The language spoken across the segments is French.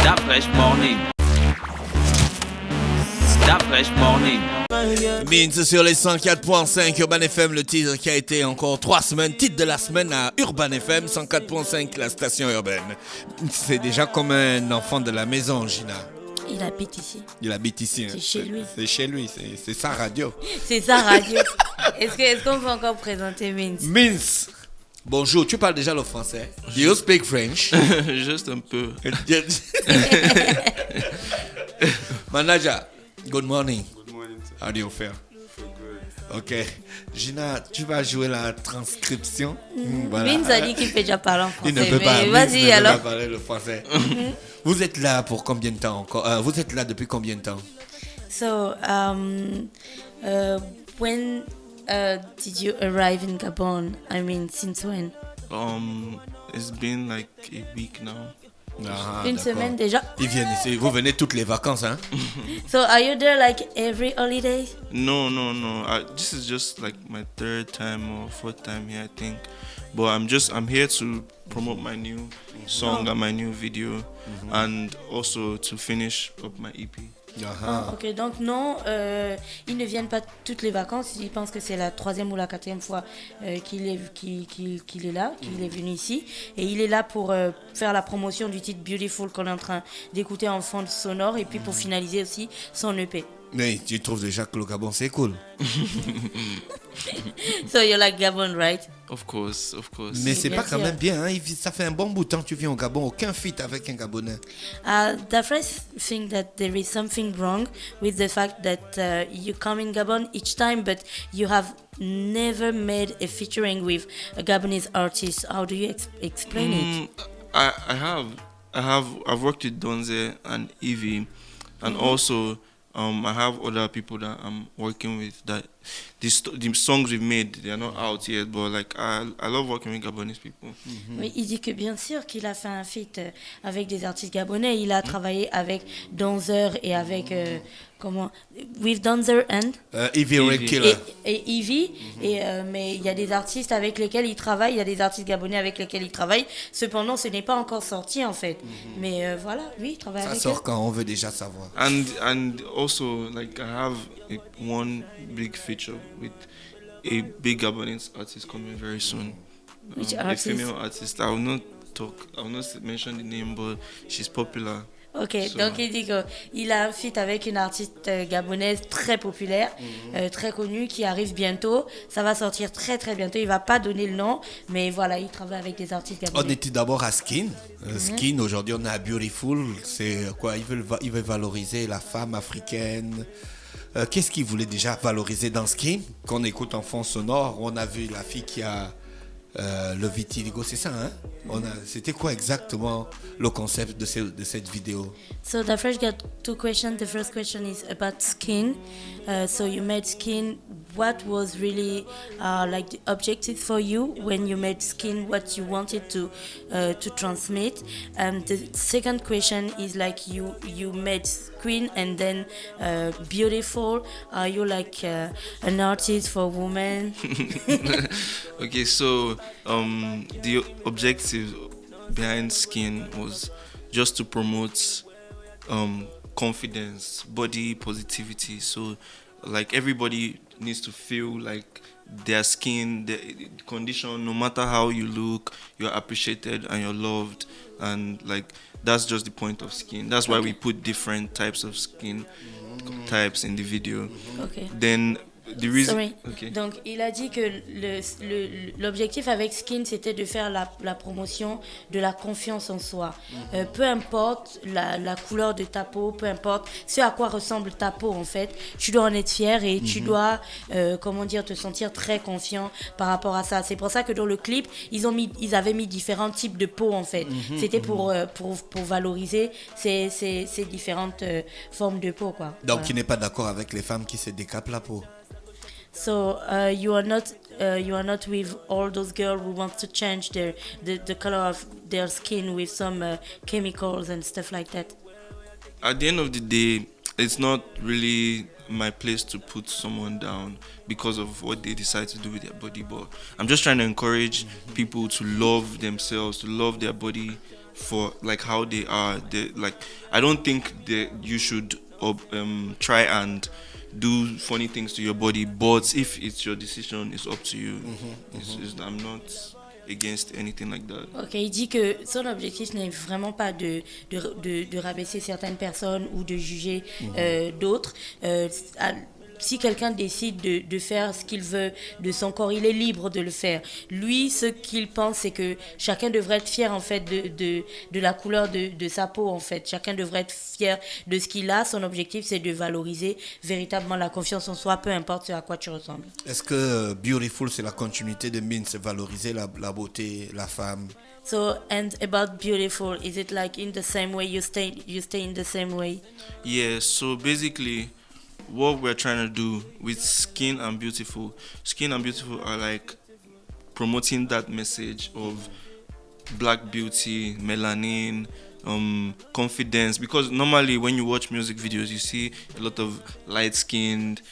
That Fresh Morning. That Fresh Morning. Means sur les 104.5 Urban FM, le titre qui a été encore 3 semaines, titre de la semaine à Urban FM 104.5, la station urbaine. C'est déjà comme un enfant de la maison, Gina. Il habite ici. Il habite ici. C'est chez lui. C'est chez lui, c'est sa radio. C'est sa radio. Est-ce qu'on peut encore présenter Means? Means, bonjour, tu parles déjà le français? Do you speak French? Juste un peu. Manager, good morning. Good morning, sir. How do you feel? Feel good. Ok. Gina, tu vas jouer la transcription. Means a dit qu'il peut déjà parler en français. Il ne peut pas, mais Means vas-y ne peut alors. pas parler le français. Vous êtes là pour combien de temps encore? Vous êtes là depuis combien de temps? So, when did you arrive in Gabon? I mean, since when? It's been like a week now. Ah, Une d'accord. semaine déjà. Ils viennent ici. Vous venez toutes les vacances, hein? So, are you there like every holiday? No. This is just like my third time or fourth time here, I think. But I'm here to promote my new song and my new video, and also to finish up my EP. Ah, Ok, donc non, ils ne viennent pas toutes les vacances. Ils pensent que c'est la 3e ou la 4e fois qu'il est là, qu'il est venu ici. Et il est là pour faire la promotion du titre Beautiful qu'on est en train d'écouter en fond sonore et puis pour finaliser aussi son EP. Mais tu trouves déjà que le Gabon, c'est cool. So you like Gabon, right? Of course. Mais c'est bien pas quand sûr. même bien, hein? Ça fait un bon bout de temps que tu viens au Gabon. Aucun feat avec un Gabonais. The first thing that there is something wrong with the fact that you come in Gabon each time, but you have never made a featuring with a Gabonese artist. How do you explain it? I've worked with Donze and Evie, and also I have other people that I'm working with. That the songs we've made, they are not out yet, but like I love working with Gabonese people. Oui, il dit que bien sûr qu'il a fait un feat avec des artistes gabonais. Il a travaillé avec Donzer et avec with Donzer and Evie Red Killer. et Evie. Mais il y a des artistes avec lesquels il travaille. Il y a des artistes gabonais avec lesquels il travaille. Cependant, ce n'est pas encore sorti en fait. Mais voilà, oui, il travaille Ça avec sort eux. quand on veut déjà savoir. And also like I have one big feature with a big Gabonese artist coming very soon. Which A artist? female artist. I will not mention the name, but she's popular. Ok, So, donc il dit qu'il a un feat avec une artiste gabonaise très populaire, très connue, qui arrive bientôt. Ça va sortir très très bientôt. Il va pas donner le nom, mais voilà, il travaille avec des artistes On gabonais. était d'abord à Skin. Skin, aujourd'hui, on est à Beautiful. C'est quoi? Ils veulent valoriser la femme africaine. Qu'est-ce qu'ils voulaient déjà valoriser dans Skin? Qu'on écoute en fond sonore, on a vu la fille qui a le vitiligo, c'est ça, hein? C'était quoi exactement le concept de cette vidéo? So the first got 2 questions. The first question is about Skin. So you made Skin. What was really like the objective for you when you made Skin? What you wanted to transmit? And the second question is like you made Skin and then Beautiful. Are you like an artist for women? Okay, so the objective behind Skin was just to promote confidence, body positivity. So like everybody needs to feel like their skin, the condition, no matter how you look, you're appreciated and you're loved. And like that's just the point of Skin. That's why we put different types of skin types in the video. Okay. Then the reason. Sorry. Okay. Donc, il a dit que l'objectif avec Skin, c'était de faire la promotion de la confiance en soi. Peu importe la couleur de ta peau, peu importe ce à quoi ressemble ta peau, en fait, tu dois en être fier et tu dois, te sentir très confiant par rapport à ça. C'est pour ça que dans le clip, ils avaient mis différents types de peau, en fait. C'était pour valoriser ces différentes formes de peau, quoi. Donc, Voilà. tu n'es pas d'accord avec les femmes qui se décapent la peau? So you are not with all those girls who want to change the color of their skin with some chemicals and stuff like that. At the end of the day, it's not really my place to put someone down because of what they decide to do with their body, but I'm just trying to encourage people to love themselves, to love their body for like how they are. Like I don't think that you should try and do funny things to your body, but if it's your decision, it's up to you. I'm not against anything like that. Ok, il dit que son objectif n'est vraiment pas de rabaisser certaines personnes ou de juger d'autres. Si quelqu'un décide de faire ce qu'il veut de son corps, il est libre de le faire. Lui, ce qu'il pense, c'est que chacun devrait être fier en fait de la couleur de sa peau en fait. Chacun devrait être fier de ce qu'il a. Son objectif, c'est de valoriser véritablement la confiance en soi, peu importe ce à quoi tu ressembles. Est-ce que Beautiful, c'est la continuité de Mint, c'est valoriser la beauté, la femme? So, and about Beautiful, is it like in the same way you stay in the same way? Yeah, so basically what we're trying to do with Skin and Beautiful are like promoting that message of black beauty, melanin, confidence, because normally when you watch music videos you see a lot of light skinned,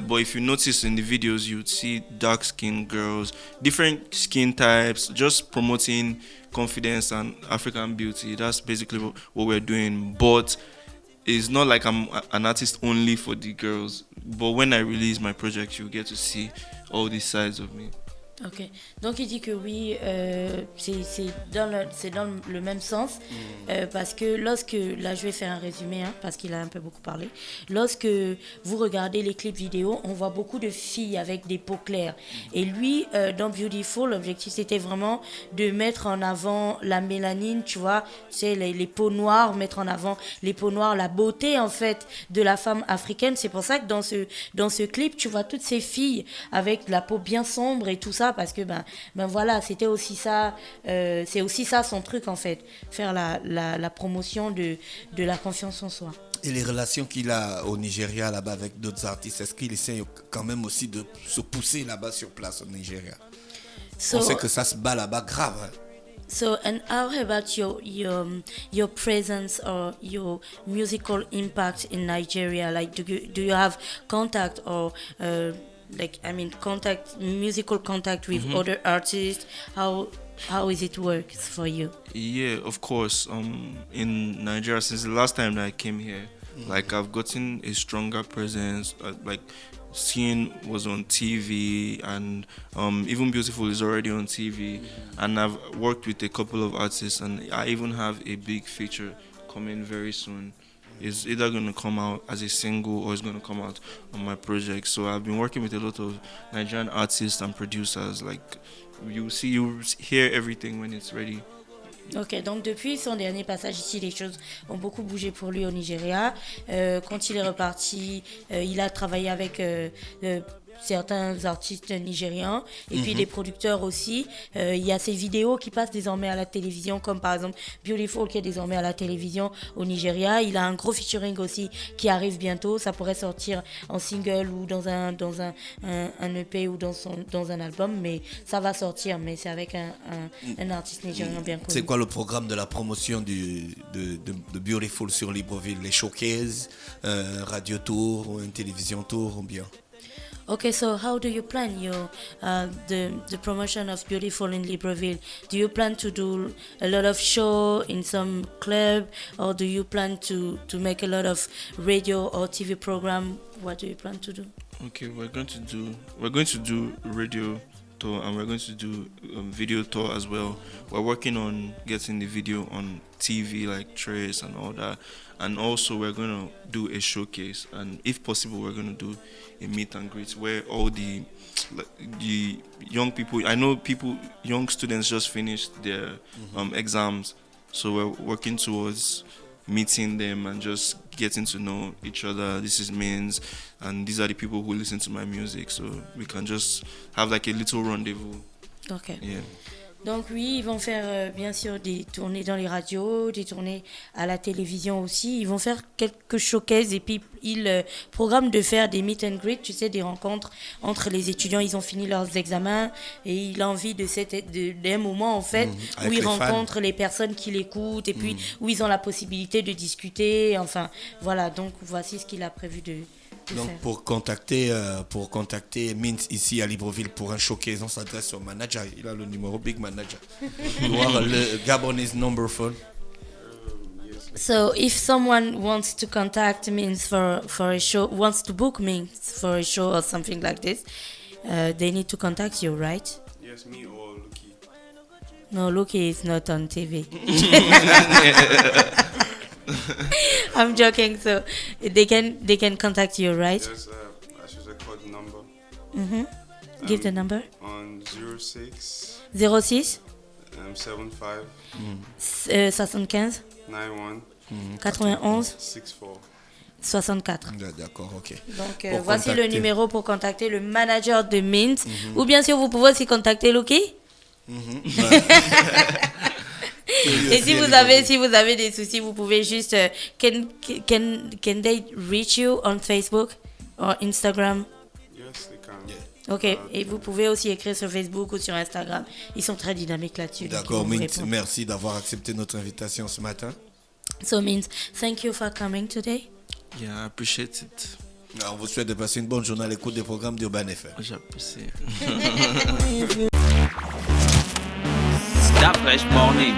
but if you notice in the videos you'd see dark skinned girls, different skin types, just promoting confidence and African beauty. That's basically what we're doing. But it's not like I'm an artist only for the girls, but when I release my project, you get to see all these sides of me. Ok, donc il dit que oui, c'est dans le même sens, parce que là je vais faire un résumé, parce qu'il a un peu beaucoup parlé, lorsque vous regardez les clips vidéo, on voit beaucoup de filles avec des peaux claires, et lui, dans Beautiful, l'objectif c'était vraiment de mettre en avant la mélanine, tu vois, les peaux noires, mettre en avant les peaux noires, la beauté en fait de la femme africaine. C'est pour ça que dans ce clip, tu vois toutes ces filles avec la peau bien sombre et tout ça, parce que ben voilà, c'était aussi ça, c'est aussi ça son truc en fait, faire la promotion de la confiance en soi. Et les relations qu'il a au Nigeria là-bas avec d'autres artistes, est-ce qu'il essaie quand même aussi de se pousser là-bas sur place au Nigeria? On sait que ça se bat là-bas grave. Hein. So, and how about your presence or your musical impact in Nigeria? Like, do you have contact or musical contact with other artists? How is it work for you? Yeah, of course. In Nigeria, since the last time that I came here, like I've gotten a stronger presence. Like Skin was on TV, and even Beautiful is already on TV, and I've worked with a couple of artists, and I even have a big feature coming very soon. It's either going to come out as a single or it's going to come out on my project. So I've been working with a lot of Nigerian artists and producers. Like you hear everything when it's ready. Ok, donc depuis son dernier passage ici, les choses ont beaucoup bougé pour lui au Nigeria. Quand il est reparti, il a travaillé avec certains artistes nigérians et puis des producteurs aussi. Il y a ces vidéos qui passent désormais à la télévision, comme par exemple Beautiful qui est désormais à la télévision au Nigeria. Il a un gros featuring aussi qui arrive bientôt. Ça pourrait sortir en single ou dans un EP ou dans un album, mais ça va sortir, mais c'est avec un artiste nigérien bien connu. C'est quoi le programme de la promotion de Beautiful sur Libreville? Les showcases, un radio tour ou une télévision tour ou bien? Okay, so how do you plan the promotion of Beautiful in Libreville? Do you plan to do a lot of show in some club, or do you plan to make a lot of radio or TV program? What do you plan to do? Okay, we're going to do radio tour, and we're going to do video tour as well. We're working on getting the video on TV like Trace and all that, and also we're going to do a showcase, and if possible we're going to do a meet and greet where all the young people, young students just finished their exams, so we're working towards meeting them and just getting to know each other. This is Mins, and these are the people who listen to my music, so we can just have like a little rendezvous. Okay. Yeah. Donc oui, ils vont faire bien sûr des tournées dans les radios, des tournées à la télévision aussi. Ils vont faire quelques showcases et puis ils programment de faire des meet and greet, tu sais, des rencontres entre les étudiants. Ils ont fini leurs examens et il a envie d'un moment en fait où ils rencontrent les personnes qui l'écoutent et puis où ils ont la possibilité de discuter. Enfin voilà, donc voici ce qu'il a prévu de donc pour contacter Mint ici à Libreville pour un showcase, on s'adresse au manager. Il a le numéro Big Manager. Voir le Gabonese number phone. So if someone wants to contact Means for a show, wants to book Means for a show or something like this, they need to contact you, right? Yes, me or Lucky. No, Lucky is not on TV. I'm joking. So they can contact you, right? Yes, I should record the number Give the number. on 06 06 75 75 91 91 64. 64. D'accord, ok. Donc Pour voici le contacter. numéro pour contacter le manager de Mint. Ou bien sûr, vous pouvez aussi contacter Lucky. Et si vous avez des soucis, vous pouvez juste can they reach you on Facebook or Instagram? Yes, they can. Ok. Et vous pouvez aussi écrire sur Facebook ou sur Instagram. Ils sont très dynamiques là-dessus. donc D'accord, ils vont vous Mint, répondre. merci d'avoir accepté notre invitation ce matin. So Mint, thank you for coming today. Yeah, I appreciate it. On vous souhaite de passer une bonne journée à l'écoute des programmes d'Urban FM. J'apprécie. Stop Fresh Morning.